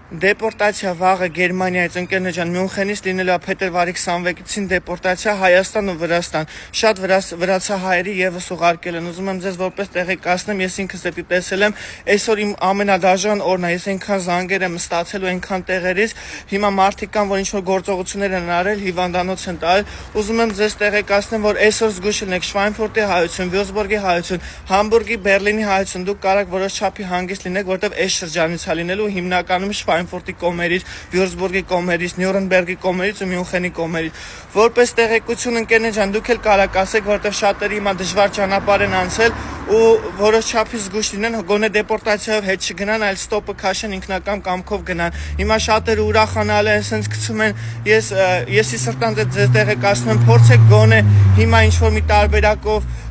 Դեպորտացիա վաղը Գերմանիայից ընկերներ ջան Մյունխենից լինելու է փետրվարի 26-ին դեպորտացիա Հայաստան ու Վրաստան։ Շատ վրացահայերի եւս ուղարկել են։ Ուզում եմ ձեզ որպես տեղեկացնեմ, ես ինքս դեպի տեսել եմ, այսօր իմ ամենադաժան օրն է, ես այնքան զանգեր եմ ստացել ու այնքան տեղերից, հիմա մարդիկ կան, որ ինչ-որ գործողություններ են արել, հիվանդանոց են տալ։ Ուզում եմ ձեզ տեղեկացնեմ, որ այսօր զգուշ լինեք Շվայնֆուրտի հայություն, Վյուրզբուրգի հայություն, Համբուրգի, Բերլինի հայություն, դուք կարող որոշ չափի հանգիստ լինեք, որտեղ այս շրջանից է լինելու հիմնականում Շվայնֆուրտի կողմերից, Վյուրզբուրգի կողմերից, Նյուրնբերգի կողմերից ու Մյունխենի կողմերից։ Որպես տեղեկություն ընկերներ ջան, դուք էլ կարող ասեք, որտեղ շատերը հիմա դժվար ճանապարհ են անցել ու որոշ չափի զգուշ լինեն, գոնե դեպորտացիայով հետ չգնան, այլ ստոպը քաշեն ինքնակամ կամքով գնան։ Հիմա շատերը ուրախանալ են, ասենց գցում են, եսի սրտանց ձեզ տեղեկացնում եմ, փորձեք գոնե հիմա ինչ-որ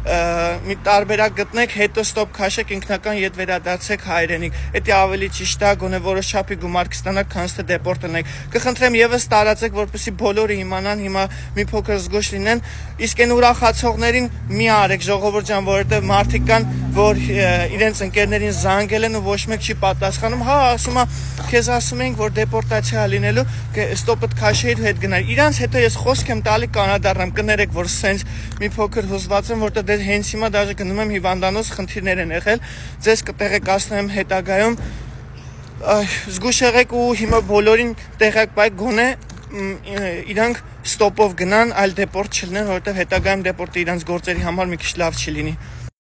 մի տարբերակ գտնեք, հետո ստոպ քաշեք, ինքնական ետ վերադարձեք հայրենիք։ Դա ավելի ճիշտ է, գոնե որոշ չափի գումար կստանաք, քան թե դեպորտնեք։ Կխնդրեմ եւս տարածեք, որպեսզի բոլորը իմանան, հիմա մի փոքր զգուշ լինեն։ Իսկ այն ուրախացողներին մի արեք, ժողովուրդ ջան, որովհետեւ մարդիկ կան, որ իրենց ընկերներին զանգել են ու ոչ մեկ չի պատասխանում։ Հա, ասում է, քեզ ասում ենք, որ դեպորտացիա լինելու, ստոպդ քաշեիր ու հետ գնար։ Իրանց հետո ես խոսք եմ տալի կանադառնամ, կներեք, որ սենց մի փոքր հուզված եմ, որտեղ հենց հիմա դաժե գնում եմ հիվանդանոց, խնդիրներ են եղել, ձեզ կտեղեկացնեմ հետագայում, զգուշ եղեք ու հիմա բոլորին տեղակ բայք գոնե իրանք ստոպով գնան, այլ դեպորտ չլինեն, որովհետև հետագայում դեպորտը իրանց գործերի համար մի քիչ լավ չի լինի։